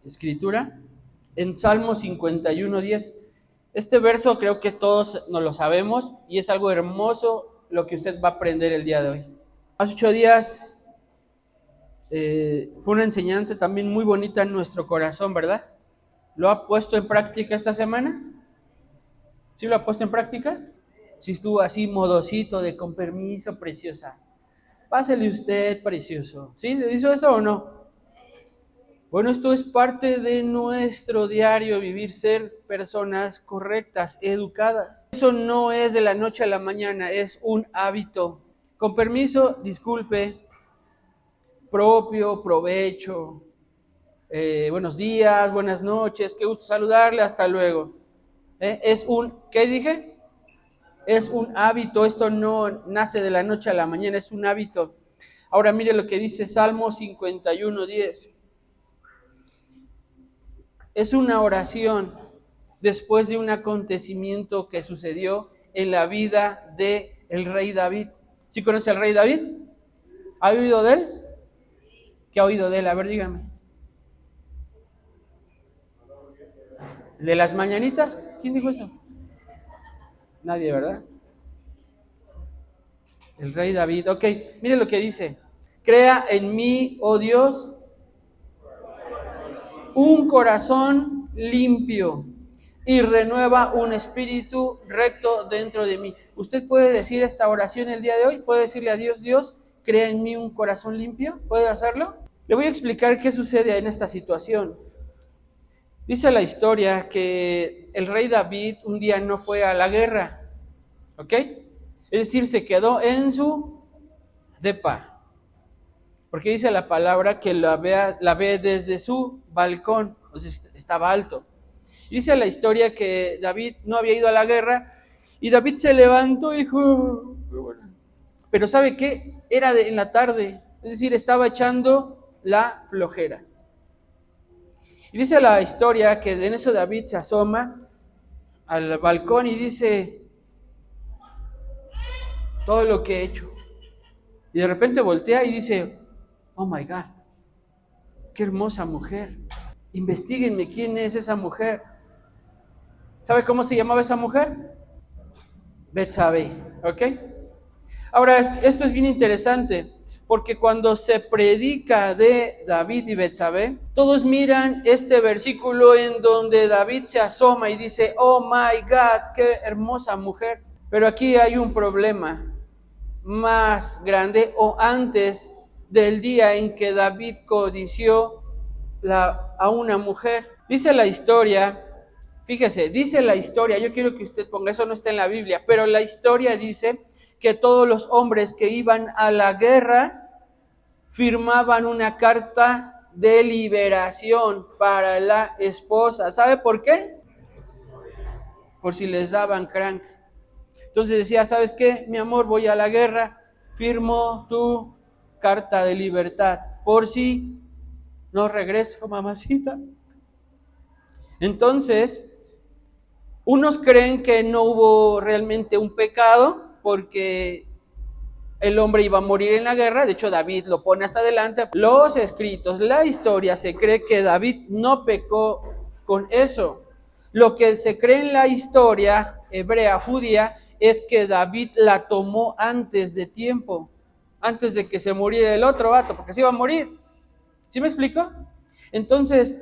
escritura en Salmo 51:10. Este verso creo que todos nos lo sabemos y es algo hermoso lo que usted va a aprender el día de hoy. Hace 8 días fue una enseñanza también muy bonita en nuestro corazón, ¿verdad? ¿Lo ha puesto en práctica esta semana? ¿Sí lo ha puesto en práctica? Si estuvo así modosito de con permiso, preciosa. Pásele usted, precioso. ¿Sí? ¿Le hizo eso o no? Bueno, esto es parte de nuestro diario vivir, ser personas correctas, educadas. Eso no es de la noche a la mañana, es un hábito. Con permiso, disculpe, propio, provecho, buenos días, buenas noches, qué gusto saludarle, hasta luego. ¿Qué dije? Es un hábito, esto no nace de la noche a la mañana, es un hábito. Ahora mire lo que dice Salmo 51:10. Es una oración después de un acontecimiento que sucedió en la vida del rey David. ¿Sí conoce al rey David? ¿Ha oído de él? ¿Qué ha oído de él? A ver, dígame. ¿De las mañanitas? ¿Quién dijo eso? Nadie, ¿verdad? El rey David. Ok, mire lo que dice. Crea en mí, oh Dios, un corazón limpio y renueva un espíritu recto dentro de mí. ¿Usted puede decir esta oración el día de hoy? ¿Puede decirle a Dios, Dios, crea en mí un corazón limpio? ¿Puede hacerlo? Le voy a explicar qué sucede en esta situación. Dice la historia que el rey David un día no fue a la guerra, ¿ok? Es decir, se quedó en su depa. Porque dice la palabra que la ve desde su balcón, o sea, estaba alto. Dice la historia que David no había ido a la guerra y David se levantó y dijo, pero ¿sabe qué? Era en la tarde, es decir, estaba echando la flojera. Y dice la historia que en eso David se asoma al balcón y dice, todo lo que he hecho. Y de repente voltea y dice, oh my God, qué hermosa mujer. Investíguenme quién es esa mujer. ¿Sabe cómo se llamaba esa mujer? Betsabé, ¿ok? Ahora, esto es bien interesante, porque cuando se predica de David y Betsabé, todos miran este versículo en donde David se asoma y dice, oh my God, qué hermosa mujer. Pero aquí hay un problema más grande, o antes del día en que David codició a una mujer. Dice la historia, fíjese, dice la historia, yo quiero que usted ponga, eso no está en la Biblia, pero la historia dice que todos los hombres que iban a la guerra firmaban una carta de liberación para la esposa. ¿Sabe por qué? Por si les daban crank. Entonces decía, ¿sabes qué? Mi amor, voy a la guerra, firmo tu carta de libertad, por si no regreso, mamacita. Entonces, unos creen que no hubo realmente un pecado porque el hombre iba a morir en la guerra. De hecho, David lo pone hasta adelante. Los escritos, la historia, se cree que David no pecó con eso. Lo que se cree en la historia hebrea, judía, es que David la tomó antes de tiempo, antes de que se muriera el otro vato, porque se iba a morir. ¿Sí me explico? Entonces,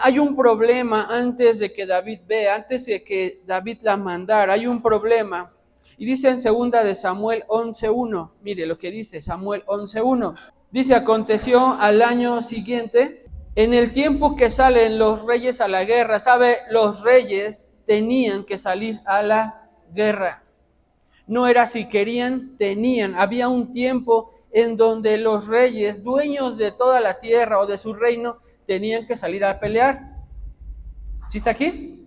hay un problema antes de que David vea, antes de que David la mandara, hay un problema. Y dice en 2 de Samuel 11:1, mire lo que dice Samuel 11:1. Dice, aconteció al año siguiente, en el tiempo que salen los reyes a la guerra, ¿sabe? Los reyes tenían que salir a la guerra. No era si querían, tenían. Había un tiempo en donde los reyes, dueños de toda la tierra o de su reino, tenían que salir a pelear. ¿Sí está aquí?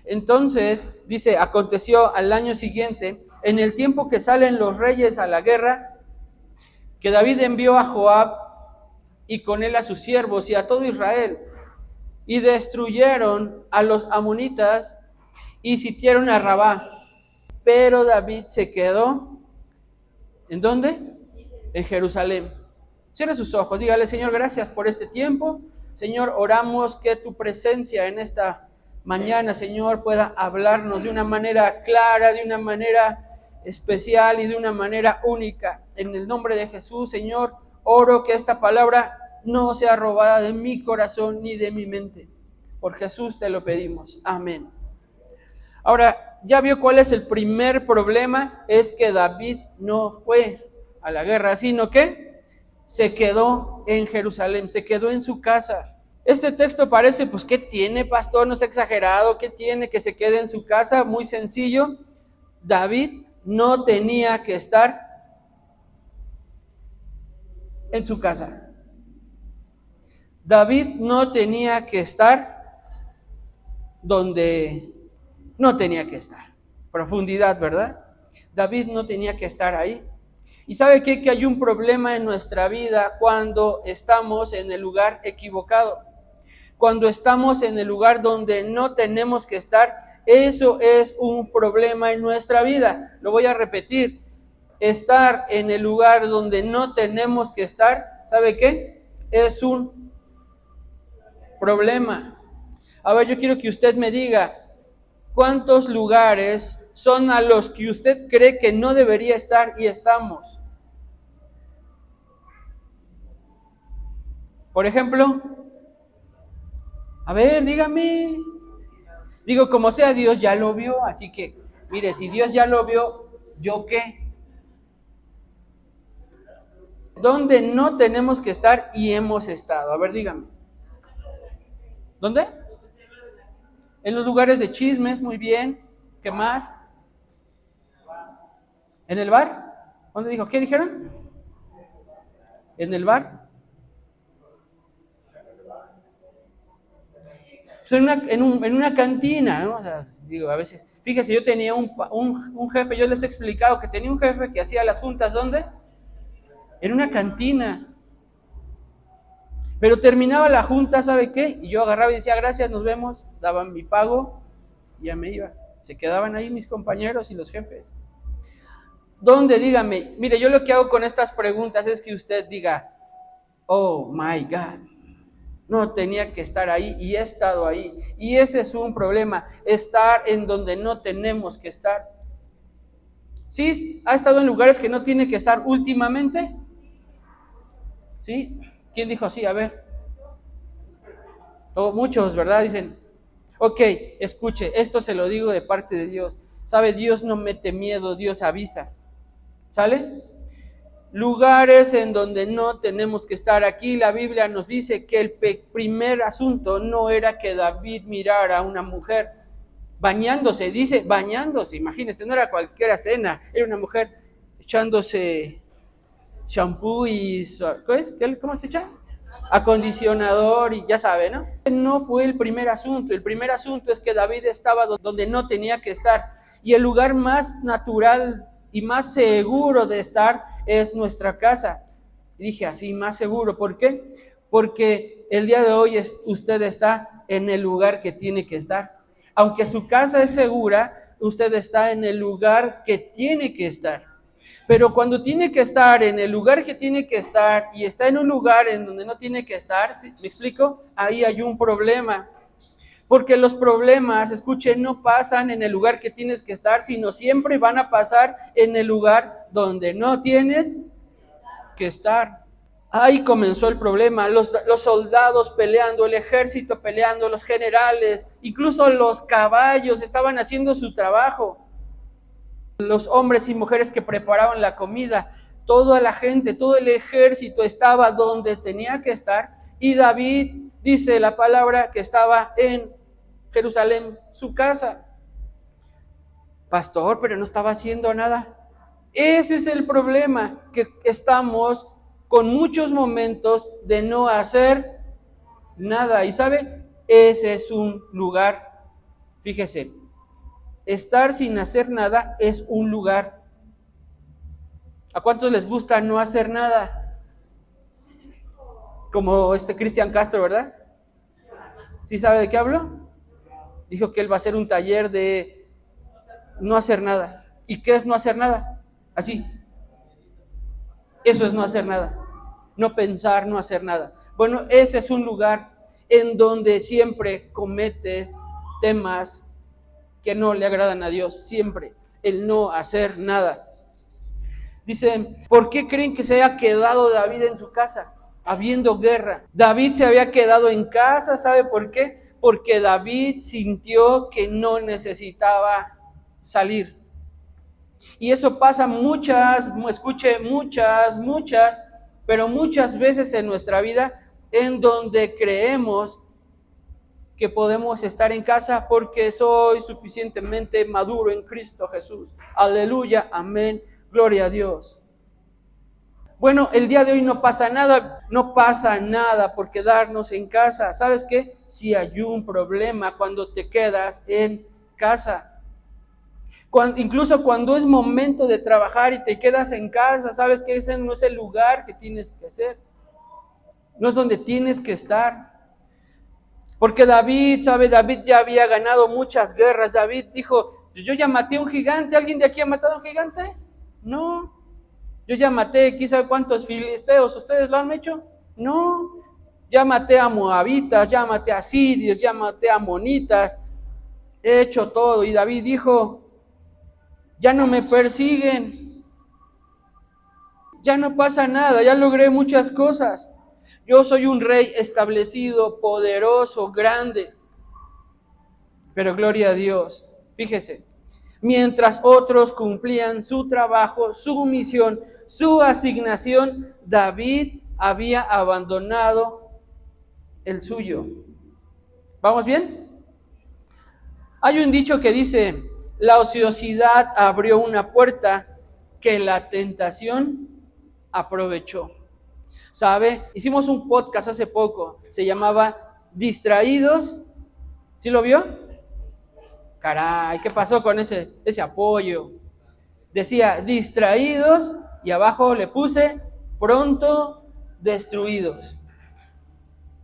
Entonces, dice, aconteció al año siguiente, en el tiempo que salen los reyes a la guerra, que David envió a Joab y con él a sus siervos y a todo Israel, y destruyeron a los amonitas y sitiaron a Rabá. Pero David se quedó, ¿en dónde? En Jerusalén. Cierre sus ojos, dígale, Señor, gracias por este tiempo, Señor, oramos que tu presencia en esta mañana, Señor, pueda hablarnos de una manera clara, de una manera especial y de una manera única. En el nombre de Jesús, Señor, oro que esta palabra no sea robada de mi corazón ni de mi mente. Por Jesús te lo pedimos. Amén. Ahora, ¿ya vio cuál es el primer problema? Es que David no fue a la guerra, sino que se quedó en Jerusalén, se quedó en su casa. Este texto parece, pues, ¿qué tiene, pastor? No es exagerado, ¿qué tiene que se quede en su casa? Muy sencillo. David no tenía que estar en su casa. David no tenía que estar donde no tenía que estar. Profundidad, ¿verdad? David no tenía que estar ahí. ¿Y sabe qué? Que hay un problema en nuestra vida cuando estamos en el lugar equivocado. Cuando estamos en el lugar donde no tenemos que estar, eso es un problema en nuestra vida. Lo voy a repetir. Estar en el lugar donde no tenemos que estar, ¿sabe qué? Es un problema. A ver, yo quiero que usted me diga, ¿cuántos lugares son a los que usted cree que no debería estar y estamos? Por ejemplo, a ver, dígame. Digo, como sea, Dios ya lo vio, así que, mire, si Dios ya lo vio, ¿yo qué? ¿Dónde no tenemos que estar y hemos estado? A ver, dígame. ¿Dónde? En los lugares de chismes, muy bien. ¿Qué más? ¿En el bar? ¿Dónde dijo? ¿Qué dijeron? ¿En el bar? Pues en una cantina, ¿no? O sea, digo, a veces, fíjese, yo tenía un jefe, yo les he explicado que tenía un jefe que hacía las juntas, ¿dónde? En una cantina. Pero terminaba la junta, ¿sabe qué? Y yo agarraba y decía, gracias, nos vemos, daban mi pago y ya me iba. Se quedaban ahí mis compañeros y los jefes. ¿Dónde? Dígame. Mire, yo lo que hago con estas preguntas es que usted diga, oh my God, no tenía que estar ahí y he estado ahí. Y ese es un problema, estar en donde no tenemos que estar. ¿Sí? ¿Ha estado en lugares que no tiene que estar últimamente? ¿Sí? ¿Quién dijo sí? A ver. Muchos, ¿verdad? Dicen, ok, escuche, esto se lo digo de parte de Dios. ¿Sabe? Dios no mete miedo, Dios avisa. ¿Sale? Lugares en donde no tenemos que estar. Aquí la Biblia nos dice que el primer asunto no era que David mirara a una mujer bañándose, dice bañándose, imagínense, no era cualquier cena, era una mujer echándose shampoo y, ¿cómo se echa? Acondicionador y ya sabe, ¿no? No fue el primer asunto es que David estaba donde no tenía que estar y el lugar más natural y más seguro de estar es nuestra casa. Dije así, más seguro, ¿por qué? Porque el día de hoy usted está en el lugar que tiene que estar. Aunque su casa es segura, usted está en el lugar que tiene que estar. Pero cuando tiene que estar en el lugar que tiene que estar y está en un lugar en donde no tiene que estar, ¿sí? ¿Me explico? Ahí hay un problema. Porque los problemas, escuchen, no pasan en el lugar que tienes que estar, sino siempre van a pasar en el lugar donde no tienes que estar. Ahí comenzó el problema, los soldados peleando, el ejército peleando, los generales, incluso los caballos estaban haciendo su trabajo. Los hombres y mujeres que preparaban la comida, toda la gente, todo el ejército estaba donde tenía que estar y David, dice la palabra, que estaba en Jerusalén, su casa. Pastor, pero no estaba haciendo nada. Ese es el problema, que estamos con muchos momentos de no hacer nada. Y ¿sabe? Ese es un lugar, fíjese, estar sin hacer nada es un lugar. ¿A cuántos les gusta no hacer nada? Como Cristian Castro, ¿verdad? ¿Sí sabe de qué hablo? Dijo que él va a hacer un taller de no hacer nada. ¿Y qué es no hacer nada? Así. Eso es no hacer nada. No pensar, no hacer nada. Bueno, ese es un lugar. en donde siempre cometes temas que no le agradan a Dios, siempre, el no hacer nada. Dice, ¿por qué creen que se haya quedado David en su casa, habiendo guerra? David se había quedado en casa, ¿sabe por qué? Porque David sintió que no necesitaba salir. Y eso pasa muchas veces en nuestra vida, en donde creemos que podemos estar en casa porque soy suficientemente maduro en Cristo Jesús. Aleluya, amén, gloria a Dios. Bueno, el día de hoy no pasa nada por quedarnos en casa. ¿Sabes qué? Si hay un problema cuando te quedas en casa. Incluso cuando es momento de trabajar y te quedas en casa, ¿sabes que ese no es el lugar que tienes que hacer? No es donde tienes que estar. Porque David ya había ganado muchas guerras. David dijo, yo ya maté a un gigante. ¿Alguien de aquí ha matado a un gigante? No. Yo ya maté, ¿quién sabe cuántos filisteos? ¿Ustedes lo han hecho? No. Ya maté a moabitas, ya maté a sirios, ya maté a amonitas. He hecho todo. Y David dijo, ya no me persiguen. Ya no pasa nada, ya logré muchas cosas. Yo soy un rey establecido, poderoso, grande. Pero gloria a Dios. Fíjese, mientras otros cumplían su trabajo, su misión, su asignación, David había abandonado el suyo. ¿Vamos bien? Hay un dicho que dice, la ociosidad abrió una puerta que la tentación aprovechó. ¿Sabe? Hicimos un podcast hace poco, se llamaba Distraídos. ¿Sí lo vio? Caray, ¿qué pasó con ese apoyo? Decía distraídos y abajo le puse pronto destruidos.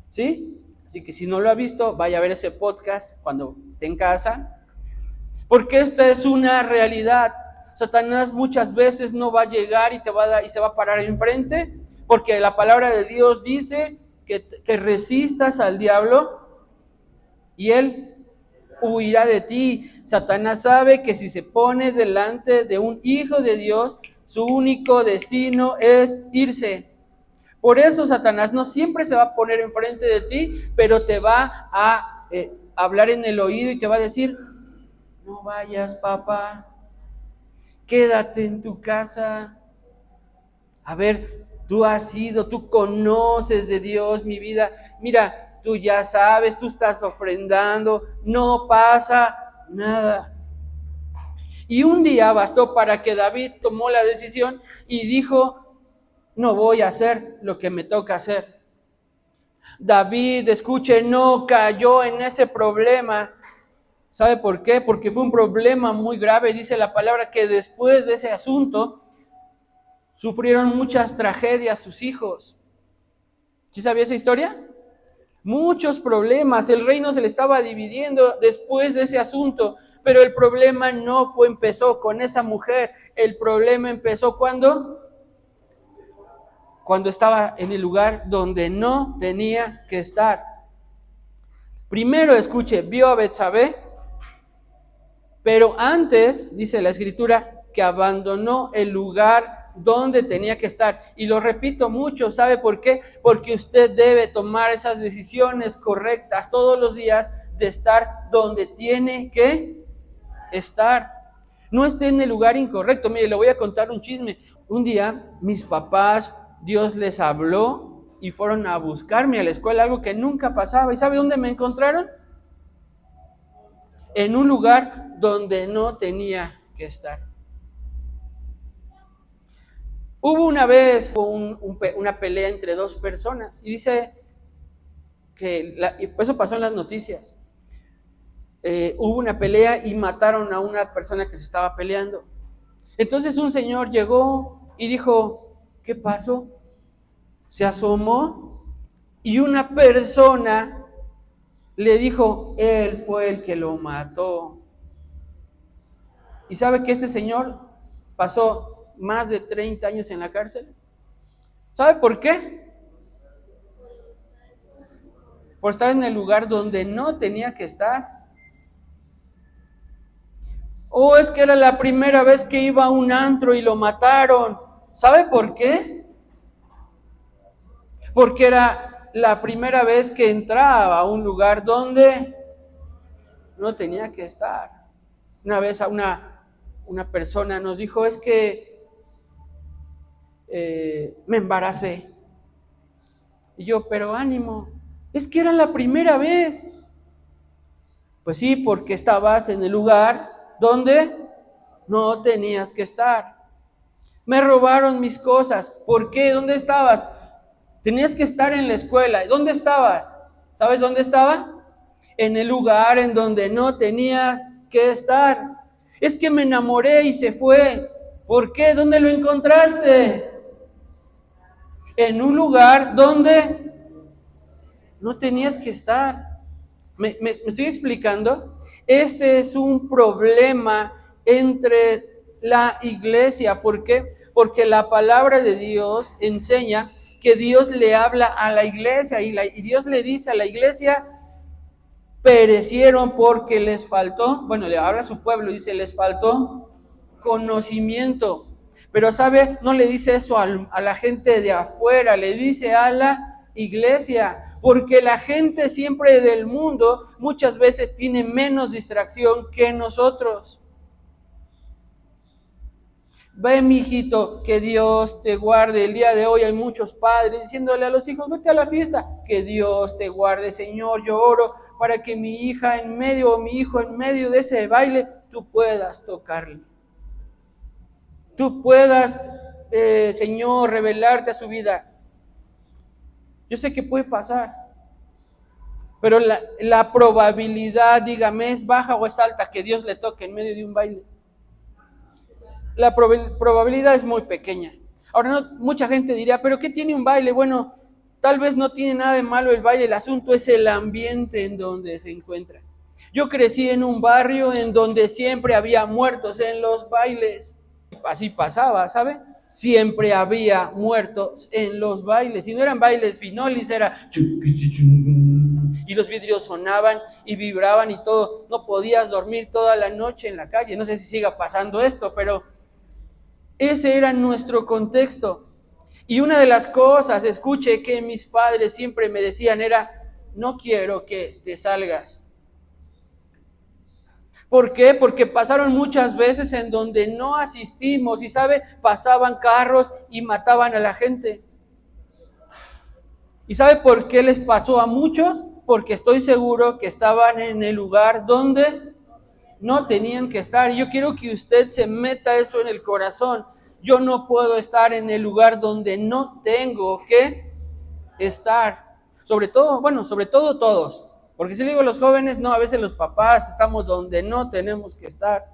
¿Sí? Así que si no lo ha visto, vaya a ver ese podcast cuando esté en casa. Porque esta es una realidad. Satanás muchas veces no va a llegar y se va a parar enfrente, porque la palabra de Dios dice que resistas al diablo y él huirá de ti. Satanás sabe que si se pone delante de un hijo de Dios, su único destino es irse. Por eso Satanás no siempre se va a poner enfrente de ti, pero te va a hablar en el oído y te va a decir, no vayas, papá, quédate en tu casa. A ver, tú conoces de Dios, mi vida. Mira, tú ya sabes, tú estás ofrendando, no pasa nada. Y un día bastó para que David tomó la decisión y dijo, no voy a hacer lo que me toca hacer. David, escuche, no cayó en ese problema. ¿Sabe por qué? Porque fue un problema muy grave. Dice la palabra que después de ese asunto sufrieron muchas tragedias sus hijos. ¿Sí sabía esa historia? Muchos problemas. El reino se le estaba dividiendo después de ese asunto. Pero el problema no empezó con esa mujer. El problema empezó cuando estaba en el lugar donde no tenía que estar. Primero, escuche, vio a Betsabé, pero antes, dice la escritura, que abandonó el lugar donde tenía que estar. Y lo repito mucho, ¿sabe por qué? Porque usted debe tomar esas decisiones correctas todos los días de estar donde tiene que estar. No esté en el lugar incorrecto. Mire, le voy a contar un chisme. Un día, mis papás, Dios les habló y fueron a buscarme a la escuela, algo que nunca pasaba. ¿Y sabe dónde me encontraron? En un lugar donde no tenía que estar. Hubo una vez una pelea entre dos personas y dice que eso pasó en las noticias. Hubo una pelea y mataron a una persona que se estaba peleando. Entonces un señor llegó y dijo, ¿qué pasó? Se asomó y una persona le dijo, él fue el que lo mató. ¿Y sabe que este señor pasó más de 30 años en la cárcel? ¿Sabe por qué? por estar en el lugar donde no tenía que estar. O es que era la primera vez que iba a un antro y lo mataron. ¿Sabe por qué? Porque era la primera vez que entraba a un lugar donde no tenía que estar. Una vez una persona nos dijo, es que me embaracé. Y yo, pero ánimo, es que era la primera vez. Pues sí, porque estabas en el lugar donde no tenías que estar. Me robaron mis cosas. ¿Por qué? ¿Dónde estabas? Tenías que estar en la escuela. ¿Dónde estabas? ¿Sabes dónde estaba? En el lugar en donde no tenías que estar. Es que me enamoré y se fue. ¿Por qué? ¿Dónde lo encontraste? En un lugar donde no tenías que estar. ¿Me estoy explicando? Este es un problema entre la iglesia. ¿Por qué? Porque la palabra de Dios enseña que Dios le habla a la iglesia y Dios le dice a la iglesia, perecieron porque les faltó, bueno, le habla a su pueblo y dice, les faltó conocimiento. Pero ¿sabe? No le dice eso a la gente de afuera, le dice a la iglesia, porque la gente siempre del mundo muchas veces tiene menos distracción que nosotros. Ve, mi hijito, que Dios te guarde. El día de hoy hay muchos padres diciéndole a los hijos, vete a la fiesta. Que Dios te guarde, Señor. Yo oro para que mi hija en medio o mi hijo en medio de ese baile, tú puedas tocarle. Tú puedas, Señor, revelarte a su vida. Yo sé que puede pasar, pero la probabilidad, dígame, ¿es baja o es alta que Dios le toque en medio de un baile? La probabilidad es muy pequeña. Ahora, no, mucha gente diría, ¿pero qué tiene un baile? Bueno, tal vez no tiene nada de malo el baile, el asunto es el ambiente en donde se encuentra. Yo crecí en un barrio en donde siempre había muertos en los bailes. Así pasaba, ¿sabe? Siempre había muertos en los bailes. Y no eran bailes finolis, era... Y los vidrios sonaban y vibraban y todo. No podías dormir toda la noche en la calle. No sé si siga pasando esto, pero ese era nuestro contexto. Y una de las cosas, escuche, que mis padres siempre me decían era, no quiero que te salgas. ¿Por qué? Porque pasaron muchas veces en donde no asistimos y, ¿sabe? Pasaban carros y mataban a la gente. ¿Y sabe por qué les pasó a muchos? Porque estoy seguro que estaban en el lugar donde no tenían que estar. Y yo quiero que usted se meta eso en el corazón. Yo no puedo estar en el lugar donde no tengo que estar. Sobre todo todos. Porque si le digo a los jóvenes, no, a veces los papás estamos donde no tenemos que estar.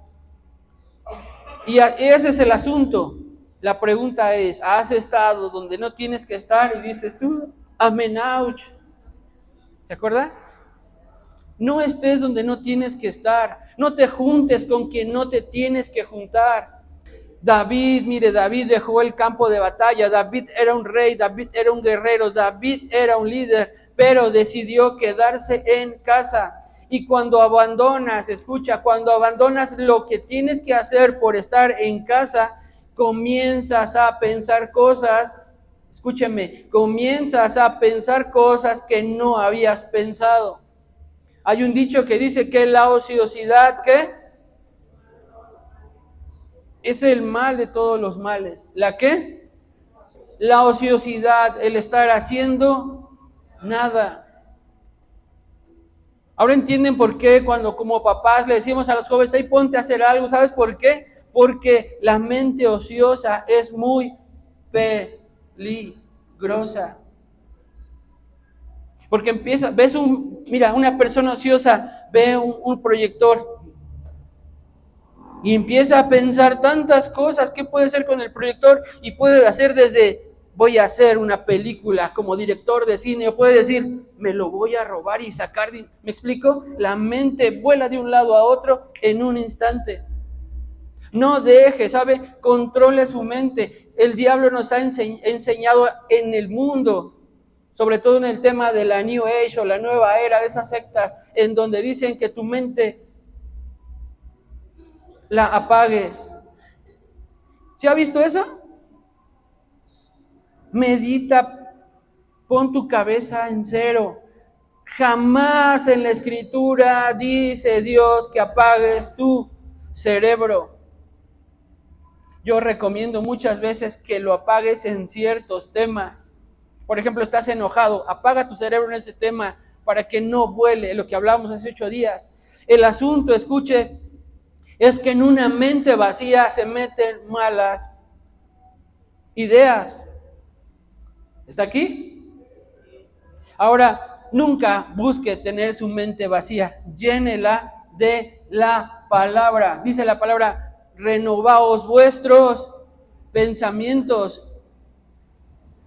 Y ese es el asunto. La pregunta es, ¿has estado donde no tienes que estar? Y dices tú, amén, ouch. ¿Se acuerda? No estés donde no tienes que estar. No te juntes con quien no te tienes que juntar. David dejó el campo de batalla. David era un rey, David era un guerrero, David era un líder, pero decidió quedarse en casa. Y cuando abandonas, cuando abandonas lo que tienes que hacer por estar en casa, comienzas a pensar cosas, comienzas a pensar cosas que no habías pensado. Hay un dicho que dice que la ociosidad, ¿qué? Es el mal de todos los males. ¿La qué? La ociosidad, el estar haciendo nada. Ahora entienden por qué cuando como papás le decimos a los jóvenes, hey, ponte a hacer algo. ¿Sabes por qué? Porque la mente ociosa es muy peligrosa. Porque una persona ociosa ve un proyector y empieza a pensar tantas cosas, ¿qué puede hacer con el proyector? Y puede hacer desde, voy a hacer una película como director de cine, o puede decir, me lo voy a robar y sacar, ¿me explico? La mente vuela de un lado a otro en un instante. No deje, ¿sabe? Controle su mente. El diablo nos ha enseñado en el mundo, sobre todo en el tema de la New Age o la nueva era, de esas sectas en donde dicen que tu mente la apagues. ¿Sí ha visto eso? Medita, pon tu cabeza en cero. Jamás en la Escritura dice Dios que apagues tu cerebro. Yo recomiendo muchas veces que lo apagues en ciertos temas. Por ejemplo, estás enojado, apaga tu cerebro en ese tema para que no vuele, lo que hablamos hace 8 días. El asunto, escuche, es que en una mente vacía se meten malas ideas. ¿Está aquí? Ahora, nunca busque tener su mente vacía, llénela de la palabra. Dice la palabra, renovaos vuestros pensamientos.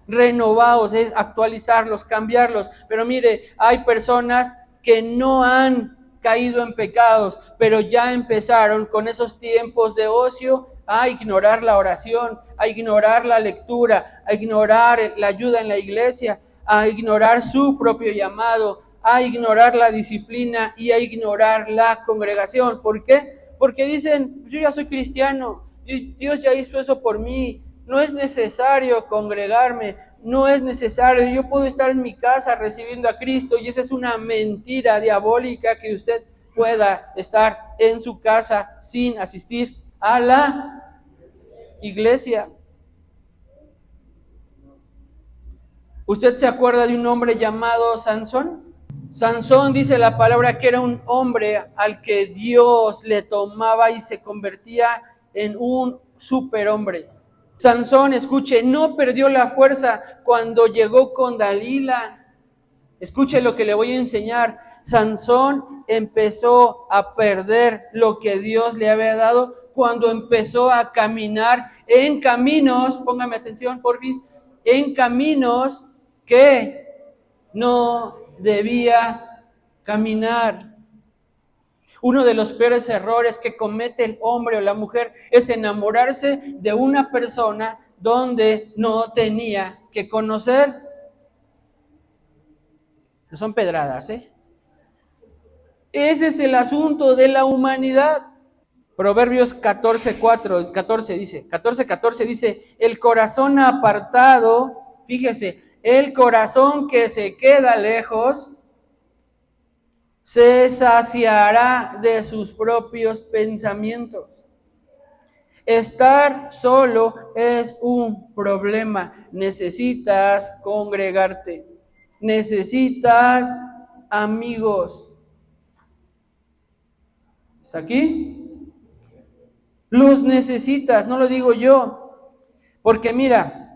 Renovaos, es actualizarlos, cambiarlos. Pero mire, hay personas que no han caído en pecados, pero ya empezaron con esos tiempos de ocio a ignorar la oración, a ignorar la lectura, a ignorar la ayuda en la iglesia, a ignorar su propio llamado, a ignorar la disciplina y a ignorar la congregación. ¿Por qué? Porque dicen, yo ya soy cristiano, Dios ya hizo eso por mí, no es necesario congregarme, no es necesario, yo puedo estar en mi casa recibiendo a Cristo, y esa es una mentira diabólica, que usted pueda estar en su casa sin asistir a la iglesia. ¿Usted se acuerda de un hombre llamado Sansón? Sansón, dice la palabra, que era un hombre al que Dios le tomaba y se convertía en un superhombre. Sansón, escuche, no perdió la fuerza cuando llegó con Dalila. Escuche lo que le voy a enseñar. Sansón empezó a perder lo que Dios le había dado cuando empezó a caminar en caminos, póngame atención, porfis, en caminos que no debía caminar. Uno de los peores errores que comete el hombre o la mujer es enamorarse de una persona donde no tenía que conocer. No son pedradas, ¿eh? Ese es el asunto de la humanidad. Proverbios 14:14 dice, el corazón apartado, fíjese, el corazón que se queda lejos, se saciará de sus propios pensamientos. Estar solo es un problema. Necesitas congregarte. Necesitas amigos. ¿Está aquí? Los necesitas, no lo digo yo. Porque mira,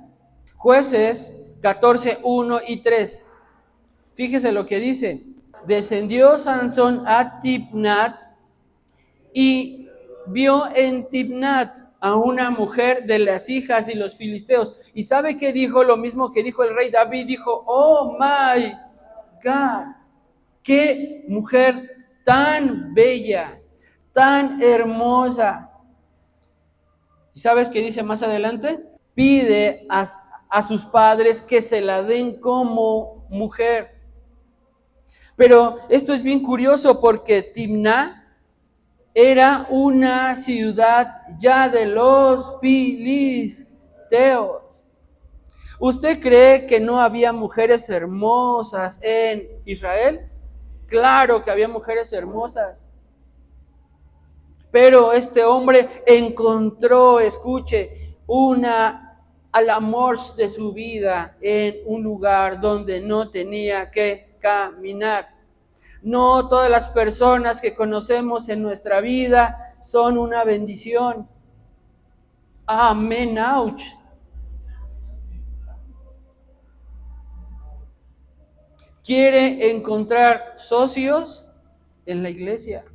Jueces 14:1 y 3. Fíjese lo que dice. Descendió Sansón a Timnat y vio en Timnat a una mujer de las hijas de los filisteos. ¿Y sabe qué dijo? Lo mismo que dijo el rey David. Dijo, oh my God, qué mujer tan bella, tan hermosa. ¿Y sabes qué dice más adelante? Pide a sus padres que se la den como mujer. Pero esto es bien curioso porque Timná era una ciudad ya de los filisteos. ¿Usted cree que no había mujeres hermosas en Israel? Claro que había mujeres hermosas. Pero este hombre encontró, escuche, al amor de su vida en un lugar donde no tenía que caminar. No todas las personas que conocemos en nuestra vida son una bendición. Amén, ouch. Quiere encontrar socios en la iglesia.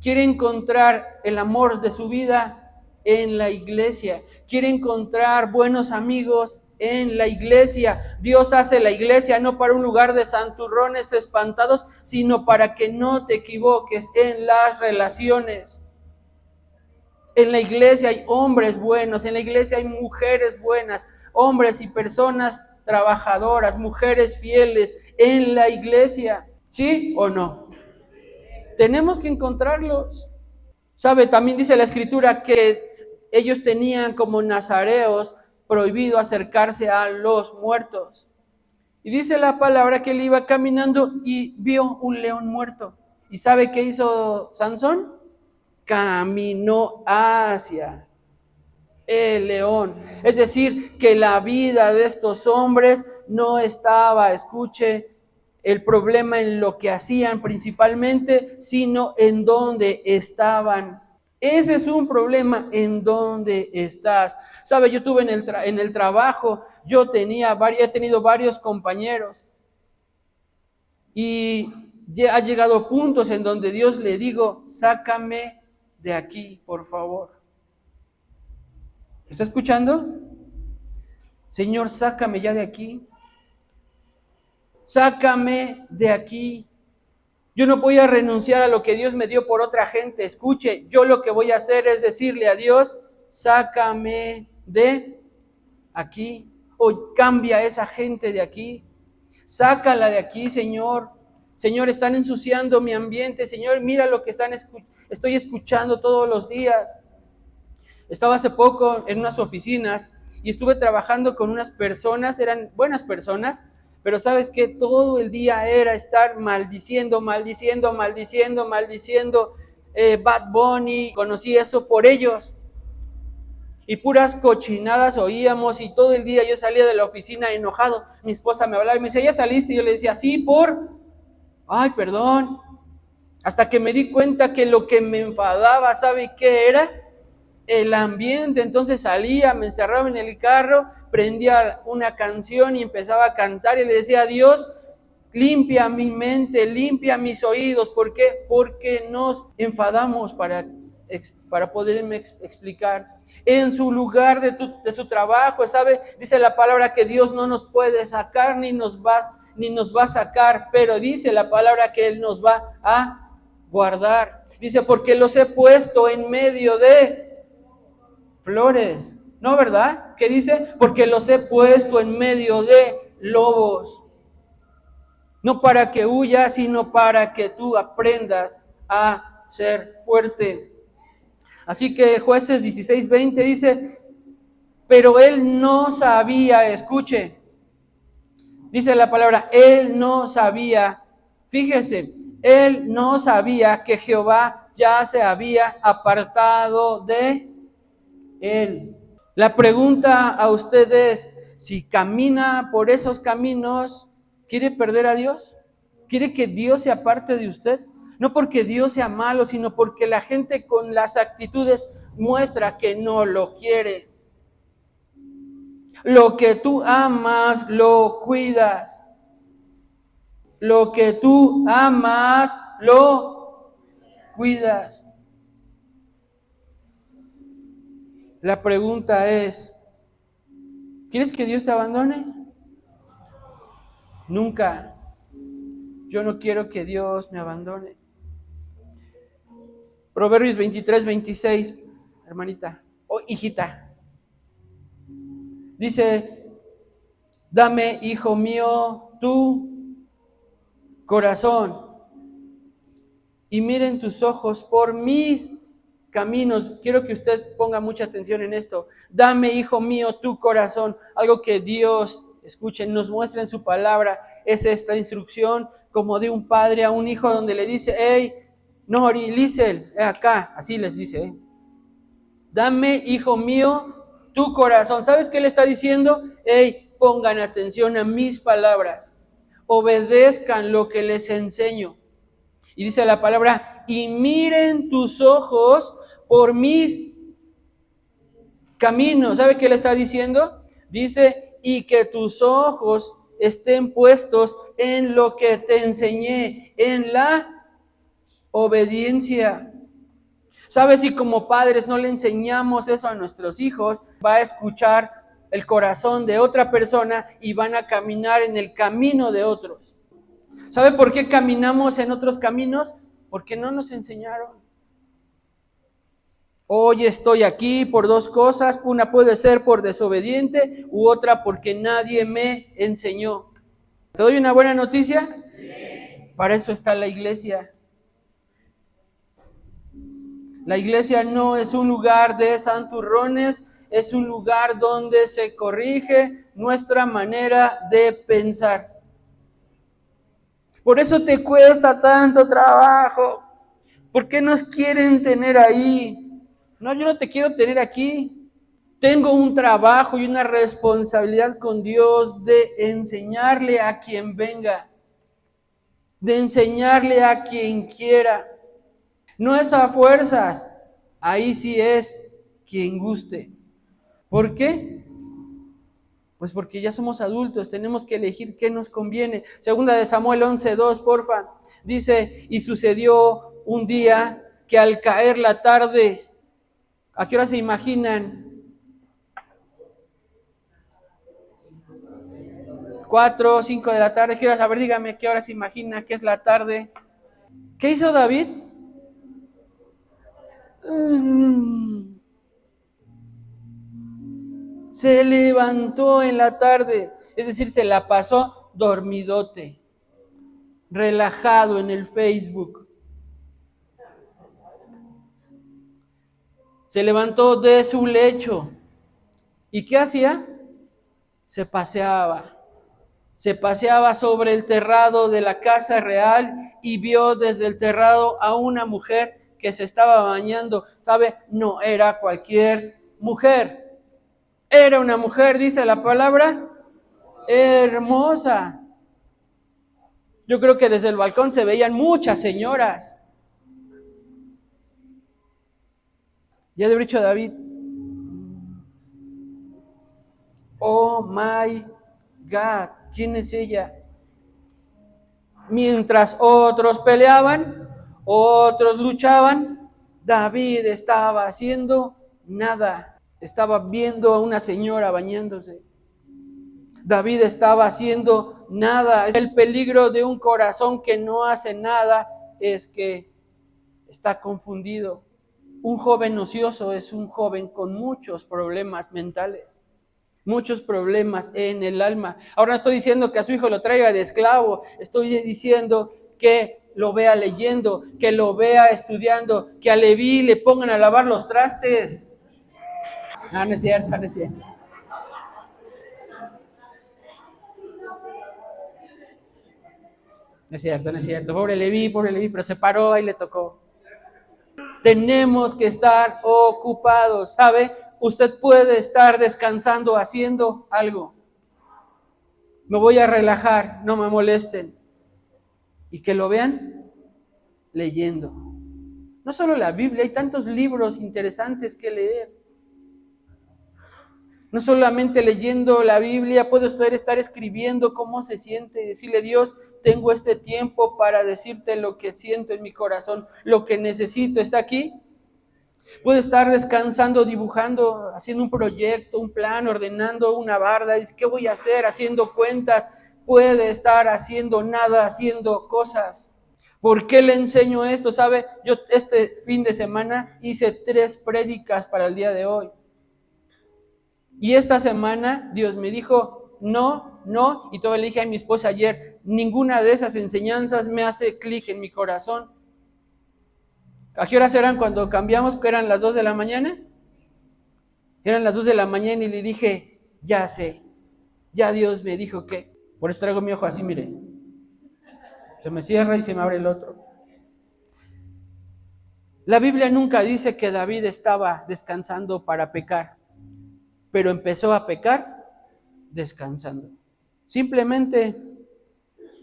Quiere encontrar el amor de su vida en la iglesia. Quiere encontrar buenos amigos en la iglesia. Dios hace la iglesia no para un lugar de santurrones espantados, sino para que no te equivoques en las relaciones. En la iglesia hay hombres buenos, en la iglesia hay mujeres buenas, hombres y personas trabajadoras, mujeres fieles en la iglesia. ¿Sí o no? Tenemos que encontrarlos. ¿Sabe? También dice la Escritura que ellos tenían como nazareos prohibido acercarse a los muertos. Y dice la palabra que él iba caminando y vio un león muerto. ¿Y sabe qué hizo Sansón? Caminó hacia el león. Es decir, que la vida de estos hombres no estaba, escuche, el problema en lo que hacían principalmente, sino en dónde estaban. Ese es un problema, en dónde estás. Sabe, yo tuve en el trabajo, he tenido varios compañeros y ya ha llegado puntos en donde Dios le digo, sácame de aquí, por favor. ¿Está escuchando? Señor, sácame ya de aquí. Sácame de aquí. Yo no voy a renunciar a lo que Dios me dio por otra gente. Escuche, yo lo que voy a hacer es decirle a Dios, sácame de aquí. O cambia a esa gente de aquí. Sácala de aquí, Señor. Señor, están ensuciando mi ambiente. Señor, mira lo que estoy escuchando todos los días. Estaba hace poco en unas oficinas y estuve trabajando con unas personas, eran buenas personas, pero ¿sabes qué? Todo el día era estar maldiciendo Bad Bunny, conocí eso por ellos. Y puras cochinadas oíamos y todo el día yo salía de la oficina enojado. Mi esposa me hablaba y me decía, ¿ya saliste? Y yo le decía, sí, ay, perdón. Hasta que me di cuenta que lo que me enfadaba, ¿sabe qué era? El ambiente. Entonces salía, me encerraba en el carro, prendía una canción y empezaba a cantar y le decía a Dios, limpia mi mente, limpia mis oídos. ¿Por qué? Porque nos enfadamos para poderme explicar. En su lugar de su trabajo, ¿sabe? Dice la palabra que Dios no nos puede sacar ni nos va a sacar, pero dice la palabra que Él nos va a guardar. Dice, porque los he puesto en medio de flores, ¿no, verdad? ¿Qué dice? Porque los he puesto en medio de lobos. No para que huyas, sino para que tú aprendas a ser fuerte. Así que Jueces 16:20 dice, pero él no sabía, escuche, dice la palabra, él no sabía, fíjese, él no sabía que Jehová ya se había apartado de él. La pregunta a usted es, si camina por esos caminos, ¿quiere perder a Dios? ¿Quiere que Dios se aparte de usted? No porque Dios sea malo, sino porque la gente con las actitudes muestra que no lo quiere. Lo que tú amas, lo cuidas. Lo que tú amas, lo cuidas. La pregunta es, ¿quieres que Dios te abandone? Nunca. Yo no quiero que Dios me abandone. Proverbios 23:26, hermanita, o hijita. Dice, dame, hijo mío, tu corazón y miren tus ojos por mis caminos. Quiero que usted ponga mucha atención en esto. Dame, hijo mío, tu corazón. Algo que Dios, escuchen, nos muestra en su palabra. Es esta instrucción como de un padre a un hijo donde le dice, hey, Nori, Liesel, acá, así les dice, dame, hijo mío, tu corazón. ¿Sabes qué le está diciendo? Hey, pongan atención a mis palabras, obedezcan lo que les enseño. Y dice la palabra, y miren tus ojos por mis caminos. ¿Sabe qué le está diciendo? Dice, y que tus ojos estén puestos en lo que te enseñé, en la obediencia. ¿Sabes? Si como padres no le enseñamos eso a nuestros hijos, va a escuchar el corazón de otra persona y van a caminar en el camino de otros. ¿Sabe por qué caminamos en otros caminos? Porque no nos enseñaron. Hoy estoy aquí por dos cosas. Una puede ser por desobediente u otra porque nadie me enseñó. ¿Te doy una buena noticia? Para eso está la iglesia. La iglesia no es un lugar de santurrones, es un lugar donde se corrige nuestra manera de pensar. Por eso te cuesta tanto trabajo. ¿Por qué nos quieren tener ahí? No, yo no te quiero tener aquí. Tengo un trabajo y una responsabilidad con Dios de enseñarle a quien venga, de enseñarle a quien quiera. No es a fuerzas, ahí sí es quien guste. ¿Por qué? Pues porque ya somos adultos, tenemos que elegir qué nos conviene. Segunda de Samuel 11:2, porfa. Dice, y sucedió un día que al caer la tarde, ¿a qué hora se imaginan? 4 o 5 de la tarde, ¿qué hora? A ver, dígame, ¿qué hora se imagina que es la tarde? ¿Qué hizo David? Se levantó en la tarde, es decir, se la pasó dormidote, relajado en el Facebook. Se levantó de su lecho. ¿Y qué hacía? Se paseaba. Se paseaba sobre el terrado de la casa real y vio desde el terrado a una mujer que se estaba bañando. ¿Sabe? No era cualquier mujer. Era una mujer, dice la palabra, hermosa. Yo creo que desde el balcón se veían muchas señoras. Ya de haber dicho David, oh my God, ¿quién es ella? Mientras otros peleaban, otros luchaban, David estaba haciendo nada. Estaba viendo a una señora bañándose. David estaba haciendo nada. El peligro de un corazón que no hace nada es que está confundido. Un joven ocioso es un joven con muchos problemas mentales, muchos problemas en el alma. Ahora no estoy diciendo que a su hijo lo traiga de esclavo, estoy diciendo que lo vea leyendo, que lo vea estudiando, que a Leví le pongan a lavar los trastes. No, no es cierto, no es cierto. No es cierto, no es cierto. Pobre Leví, pero se paró y le tocó. Tenemos que estar ocupados, ¿sabe? Usted puede estar descansando haciendo algo. Me voy a relajar, no me molesten. Y que lo vean leyendo. No solo la Biblia, hay tantos libros interesantes que leer. No solamente leyendo la Biblia, puede usted estar escribiendo cómo se siente y decirle, Dios, tengo este tiempo para decirte lo que siento en mi corazón, lo que necesito, ¿está aquí? Puede estar descansando, dibujando, haciendo un proyecto, un plan, ordenando una barda, dice, ¿qué voy a hacer? Haciendo cuentas. Puede estar haciendo nada, haciendo cosas. ¿Por qué le enseño esto? ¿Sabe? Yo este fin de semana hice 3 prédicas para el día de hoy. Y esta semana Dios me dijo, no, y todavía le dije a mi esposa ayer, ninguna de esas enseñanzas me hace clic en mi corazón. ¿A qué horas eran cuando cambiamos? ¿Que eran las 2 de la mañana? Eran las 2 de la mañana y le dije, ya sé, ya Dios me dijo que. Por eso traigo mi ojo así, mire. Se me cierra y se me abre el otro. La Biblia nunca dice que David estaba descansando para pecar, pero empezó a pecar descansando. Simplemente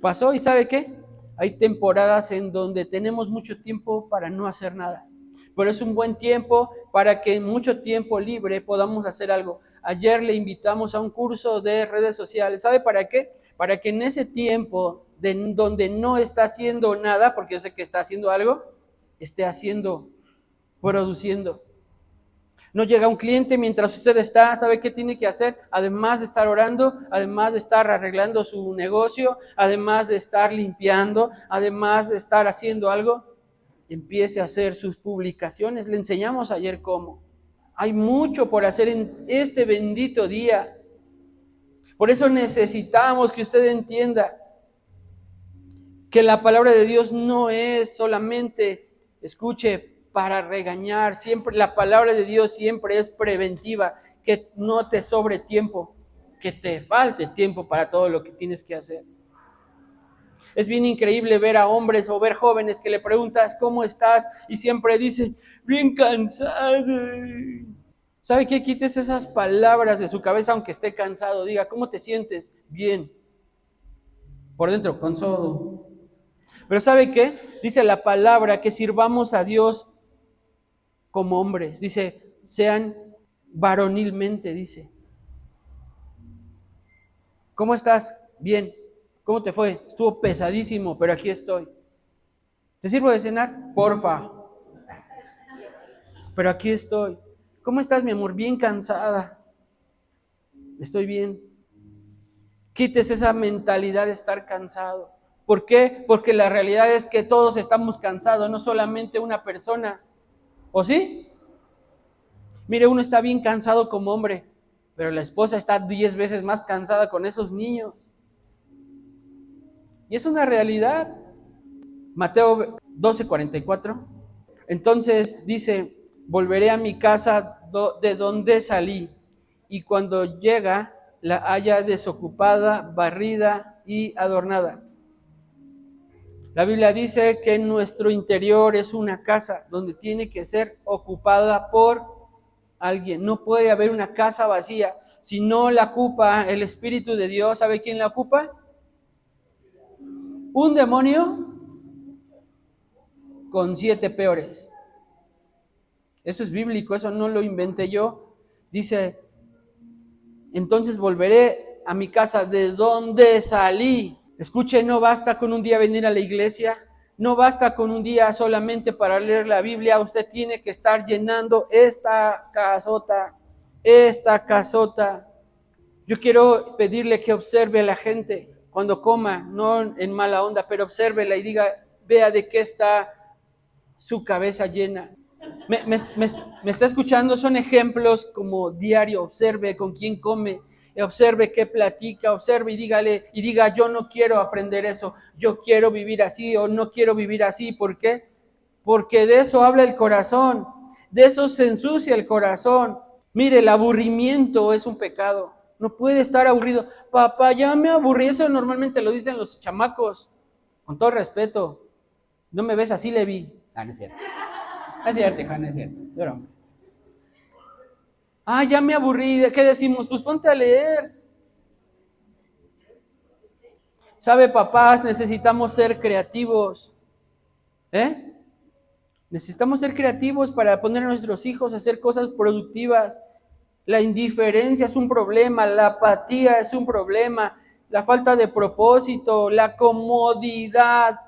pasó y ¿sabe qué? Hay temporadas en donde tenemos mucho tiempo para no hacer nada, pero es un buen tiempo para que en mucho tiempo libre podamos hacer algo. Ayer le invitamos a un curso de redes sociales. ¿Sabe para qué? Para que en ese tiempo donde no está haciendo nada, porque yo sé que está haciendo algo, esté haciendo, produciendo. No llega un cliente mientras usted está, ¿sabe qué tiene que hacer? Además de estar orando, además de estar arreglando su negocio, además de estar limpiando, además de estar haciendo algo, empiece a hacer sus publicaciones. Le enseñamos ayer cómo. Hay mucho por hacer en este bendito día. Por eso necesitamos que usted entienda que la palabra de Dios no es solamente, escuche, para regañar. Siempre la palabra de Dios siempre es preventiva, que no te sobre tiempo, que te falte tiempo para todo lo que tienes que hacer. Es bien increíble ver a hombres o ver jóvenes que le preguntas ¿cómo estás? Y siempre dicen, bien cansado. ¿Sabe qué? Quites esas palabras de su cabeza aunque esté cansado. Diga, ¿cómo te sientes? Bien. Por dentro, cansado. Pero ¿sabe qué? Dice la palabra que sirvamos a Dios como hombres. Dice, sean varonilmente, dice. ¿Cómo estás? Bien. ¿Cómo te fue? Estuvo pesadísimo, pero aquí estoy. ¿Te sirvo de cenar? Porfa. Pero aquí estoy. ¿Cómo estás, mi amor? Bien cansada. Estoy bien. Quites esa mentalidad de estar cansado. ¿Por qué? Porque la realidad es que todos estamos cansados, no solamente una persona. ¿O sí? Mire, uno está bien cansado como hombre, pero la esposa está 10 veces más cansada con esos niños. Y es una realidad. Mateo 12:44. Entonces dice, volveré a mi casa de donde salí, y cuando llega la haya desocupada, barrida y adornada. La Biblia dice que nuestro interior es una casa donde tiene que ser ocupada por alguien. No puede haber una casa vacía. Si no la ocupa el Espíritu de Dios, ¿sabe quién la ocupa? Un demonio con 7 peores. Eso es bíblico, eso no lo inventé yo. Dice, entonces volveré a mi casa de donde salí. Escuche, no basta con un día venir a la iglesia, no basta con un día solamente para leer la Biblia, usted tiene que estar llenando esta casota. Yo quiero pedirle que observe a la gente cuando coma, no en mala onda, pero obsérvela y diga, vea de qué está su cabeza llena. Me está escuchando, son ejemplos como diario, observe con quién come, observe qué platica, observe y diga, yo no quiero aprender eso, yo quiero vivir así o no quiero vivir así. ¿Por qué? Porque de eso habla el corazón, de eso se ensucia el corazón. Mire, el aburrimiento es un pecado, no puede estar aburrido. Papá, ya me aburrí, eso normalmente lo dicen los chamacos, con todo respeto. ¿No me ves así, Levi? No es cierto. No es cierto, hija, no es cierto. Pero, hombre. Ya me aburrí. ¿Qué decimos? Pues ponte a leer. ¿Sabe, papás? Necesitamos ser creativos. Necesitamos ser creativos para poner a nuestros hijos a hacer cosas productivas. La indiferencia es un problema, la apatía es un problema, la falta de propósito, la comodidad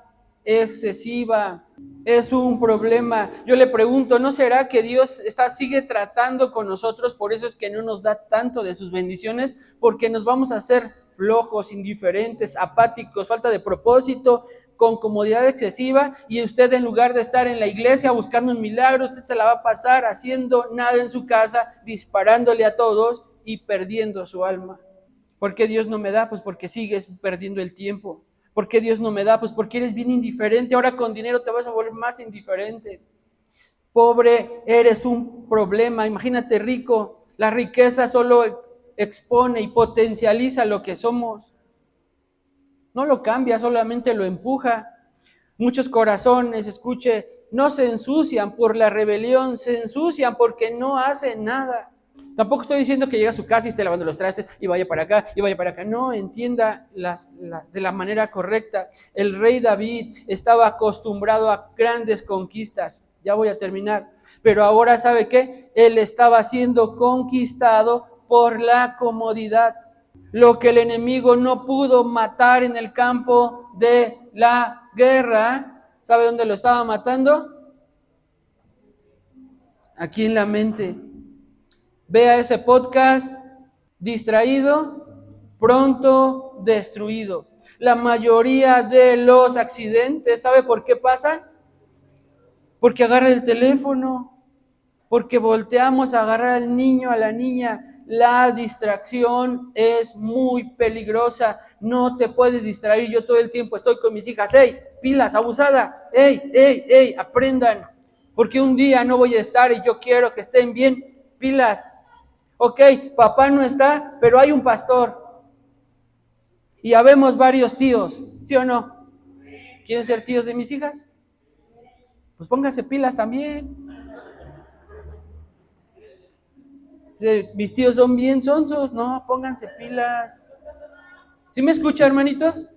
excesiva es un problema. Yo le pregunto, ¿no será que Dios sigue tratando con nosotros? Por eso es que no nos da tanto de sus bendiciones, porque nos vamos a hacer flojos, indiferentes, apáticos, falta de propósito, con comodidad excesiva, y usted, en lugar de estar en la iglesia buscando un milagro, usted se la va a pasar haciendo nada en su casa, disparándole a todos y perdiendo su alma. ¿Por qué Dios no me da? Pues porque sigues perdiendo el tiempo. ¿Por qué Dios no me da? Pues porque eres bien indiferente. Ahora con dinero te vas a volver más indiferente. Pobre, eres un problema. Imagínate rico. La riqueza solo expone y potencializa lo que somos. No lo cambia, solamente lo empuja. Muchos corazones, escuche, no se ensucian por la rebelión, se ensucian porque no hacen nada. Tampoco estoy diciendo que llegue a su casa y esté lavando los trastes y vaya para acá y vaya para acá. No, entienda de la manera correcta. El rey David estaba acostumbrado a grandes conquistas. Ya voy a terminar. Pero ahora, ¿sabe qué? Él estaba siendo conquistado por la comodidad. Lo que el enemigo no pudo matar en el campo de la guerra, ¿sabe dónde lo estaba matando? Aquí en la mente. Vea ese podcast, distraído, pronto destruido. La mayoría de los accidentes, ¿sabe por qué pasan? porque agarra el teléfono, porque volteamos a agarrar al niño, a la niña. La distracción es muy peligrosa. No te puedes distraer. Yo todo el tiempo estoy con mis hijas. ¡Ey, pilas, abusada! ¡Ey, ey, ey! Aprendan. Porque un día no voy a estar y yo quiero que estén bien. Pilas. Ok, papá no está, pero hay un pastor. Y habemos varios tíos. ¿Sí o no? ¿Quieren ser tíos de mis hijas? Pues pónganse pilas también. Mis tíos son bien sonsos. No, pónganse pilas. ¿Sí me escucha, hermanitos?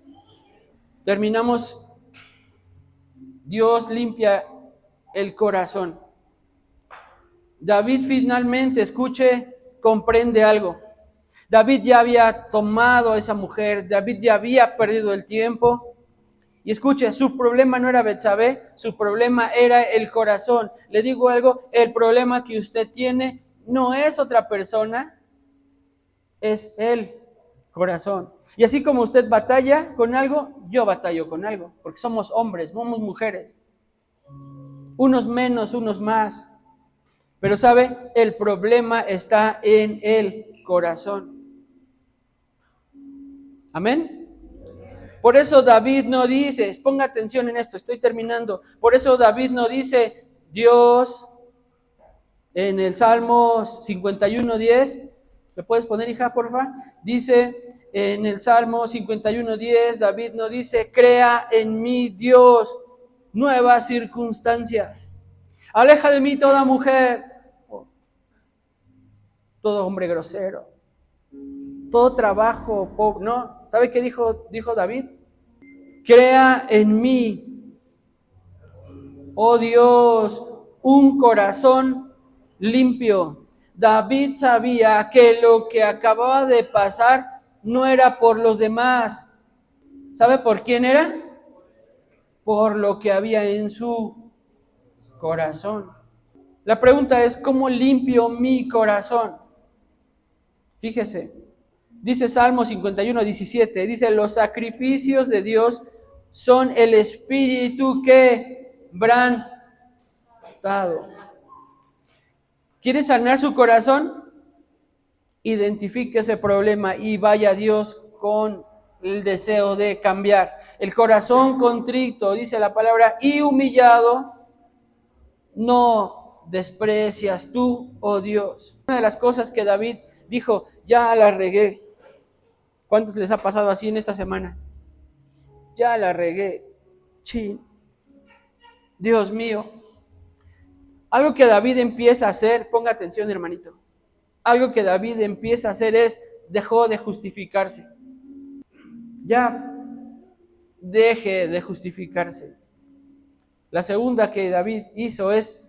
Terminamos. Dios limpia el corazón. David finalmente, escuche, comprende algo. David ya había tomado a esa mujer. David ya había perdido el tiempo. Y escuche, su problema no era Betsabé, su problema era el corazón. Le digo algo, el problema que usted tiene no es otra persona, es el corazón. Y así como usted batalla con algo, yo batallo con algo, porque somos hombres, somos mujeres. Unos menos, unos más. Pero sabe, el problema está en el corazón. Amén. Por eso David no dice, ponga atención en esto, estoy terminando. Por eso David no dice, Dios, en el Salmo 51:10, ¿me puedes poner, hija, porfa? Dice en el Salmo 51:10, David no dice, crea en mí, Dios, nuevas circunstancias. Aleja de mí toda mujer, todo hombre grosero, todo trabajo pobre. No, ¿sabe qué dijo David? Crea en mí, oh Dios, un corazón limpio. David sabía que lo que acababa de pasar no era por los demás. ¿Sabe por quién era? Por lo que había en su corazón. La pregunta es, ¿cómo limpio mi corazón? Fíjese, dice Salmo 51:17, dice, los sacrificios de Dios son el espíritu quebrantado. ¿Quiere sanar su corazón? Identifique ese problema y vaya a Dios con el deseo de cambiar. El corazón contrito, dice la palabra, y humillado, no desprecias tú, oh Dios. Una de las cosas que David dijo, ya la regué. ¿Cuántos les ha pasado así en esta semana? Ya la regué. Chin. Dios mío. Algo que David empieza a hacer, ponga atención, hermanito. Algo que David empieza a hacer es, dejó de justificarse. Ya deje de justificarse. La segunda que David hizo es,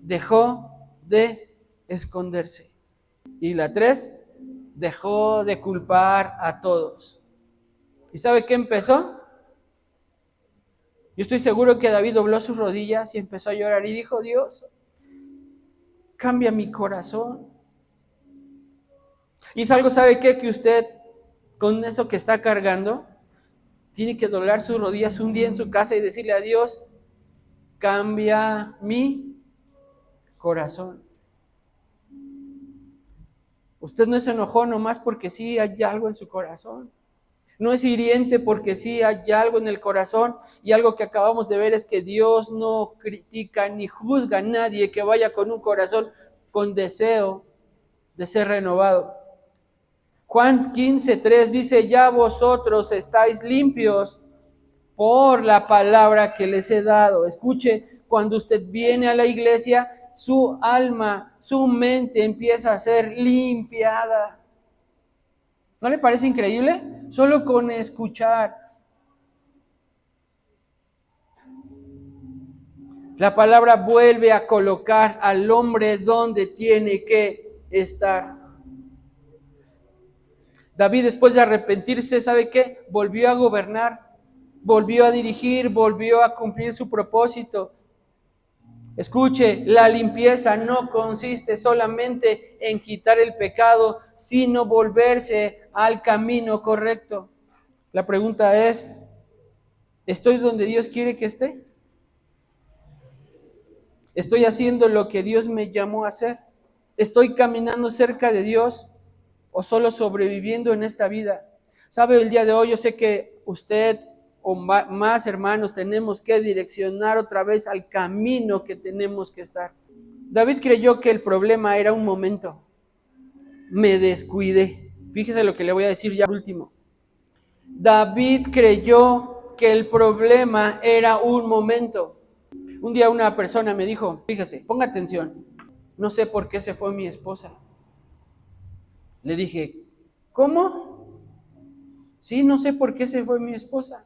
dejó de esconderse. Y la 3, dejó de culpar a todos. ¿Y sabe qué empezó? Yo estoy seguro que David dobló sus rodillas y empezó a llorar y dijo, Dios, cambia mi corazón. Y es algo, ¿sabe qué? Que usted, con eso que está cargando, tiene que doblar sus rodillas un día en su casa y decirle a Dios, cambia mi corazón. Usted no se enojó nomás porque sí hay algo en su corazón. No es hiriente porque sí hay algo en el corazón. Y algo que acabamos de ver es que Dios no critica ni juzga a nadie que vaya con un corazón con deseo de ser renovado. Juan 15:3 dice, ya vosotros estáis limpios por la palabra que les he dado. Escuche, cuando usted viene a la iglesia, su alma, su mente empieza a ser limpiada. ¿No le parece increíble? Solo con escuchar. La palabra vuelve a colocar al hombre donde tiene que estar. David, después de arrepentirse, ¿sabe qué? Volvió a gobernar, volvió a dirigir, volvió a cumplir su propósito. Escuche, la limpieza no consiste solamente en quitar el pecado, sino volverse al camino correcto. La pregunta es, ¿estoy donde Dios quiere que esté? ¿Estoy haciendo lo que Dios me llamó a hacer? ¿Estoy caminando cerca de Dios o solo sobreviviendo en esta vida? ¿Sabe? El día de hoy yo sé que usted o más hermanos tenemos que direccionar otra vez al camino que tenemos que estar. David creyó que el problema era un momento. Me descuidé. Fíjese lo que le voy a decir ya por último. David creyó que el problema era un momento. Un día una persona me dijo, fíjese, ponga atención, no sé por qué se fue mi esposa. Le dije, ¿cómo? Sí, no sé por qué se fue mi esposa.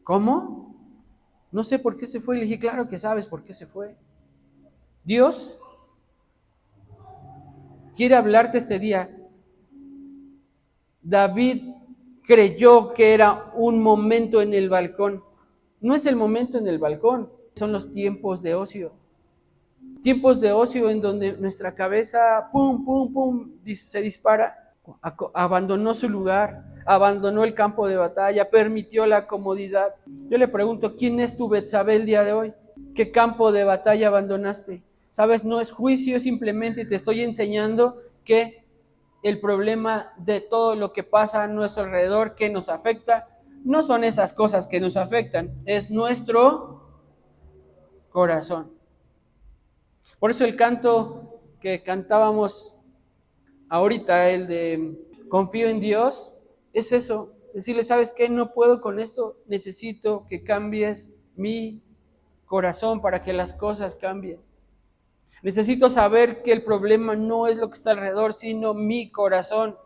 ¿Cómo? No sé por qué se fue. Le dije, claro que sabes por qué se fue. Dios quiere hablarte este día. David creyó que era un momento en el balcón. No es el momento en el balcón, son los tiempos de ocio. Tiempos de ocio en donde nuestra cabeza, pum, pum, pum, se dispara. Abandonó su lugar, abandonó el campo de batalla, permitió la comodidad. Yo le pregunto, ¿quién es tu Betsabé el día de hoy? ¿Qué campo de batalla abandonaste? Sabes, no es juicio, simplemente te estoy enseñando que el problema de todo lo que pasa a nuestro alrededor, que nos afecta, no son esas cosas que nos afectan, es nuestro corazón. Por eso el canto que cantábamos ahorita, el de confío en Dios, es eso, decirle, ¿sabes qué? No puedo con esto, necesito que cambies mi corazón para que las cosas cambien. Necesito saber que el problema no es lo que está alrededor, sino mi corazón.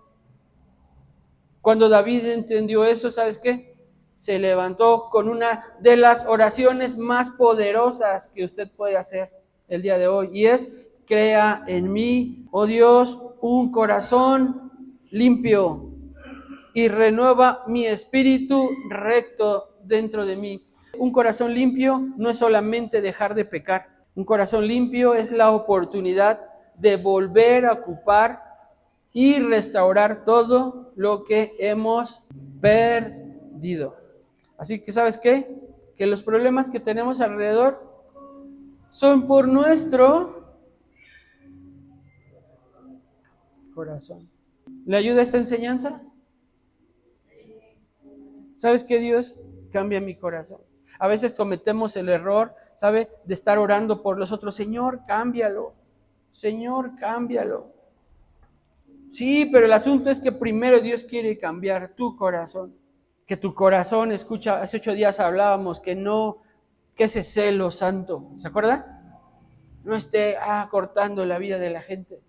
Cuando David entendió eso, ¿sabes qué? Se levantó con una de las oraciones más poderosas que usted puede hacer el día de hoy, y es, crea en mí, oh Dios, un corazón limpio y renueva mi espíritu recto dentro de mí. Un corazón limpio no es solamente dejar de pecar. Un corazón limpio es la oportunidad de volver a ocupar y restaurar todo lo que hemos perdido. Así que, ¿sabes qué? Que los problemas que tenemos alrededor son por nuestro corazón. ¿Le ayuda esta enseñanza? ¿Sabes qué? Dios cambia mi corazón. A veces cometemos el error, ¿sabe? De estar orando por los otros. Señor, cámbialo. Señor, cámbialo. Sí, pero el asunto es que primero Dios quiere cambiar tu corazón. Que tu corazón, escucha, hace 8 días hablábamos que ese celo santo, ¿se acuerda? No esté cortando la vida de la gente.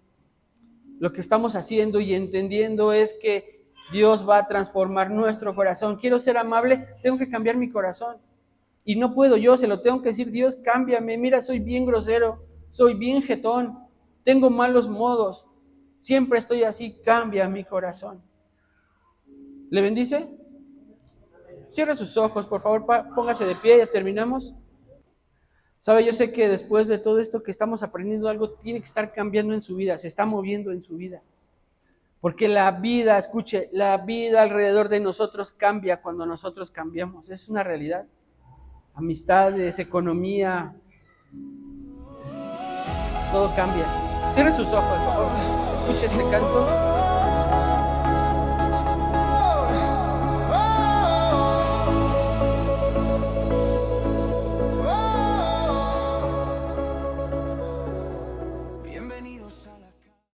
Lo que estamos haciendo y entendiendo es que Dios va a transformar nuestro corazón. Quiero ser amable, tengo que cambiar mi corazón. Y no puedo yo, se lo tengo que decir, Dios, cámbiame. Mira, soy bien grosero, soy bien jetón, tengo malos modos, siempre estoy así, cambia mi corazón. ¿Le bendice? Cierre sus ojos, por favor, póngase de pie, ya terminamos. Sabe, yo sé que después de todo esto que estamos aprendiendo, algo tiene que estar cambiando en su vida, se está moviendo en su vida. Porque la vida, escuche, la vida alrededor de nosotros cambia cuando nosotros cambiamos, es una realidad. Amistades, economía, todo cambia. Cierre sus ojos, por favor, escuche este canto.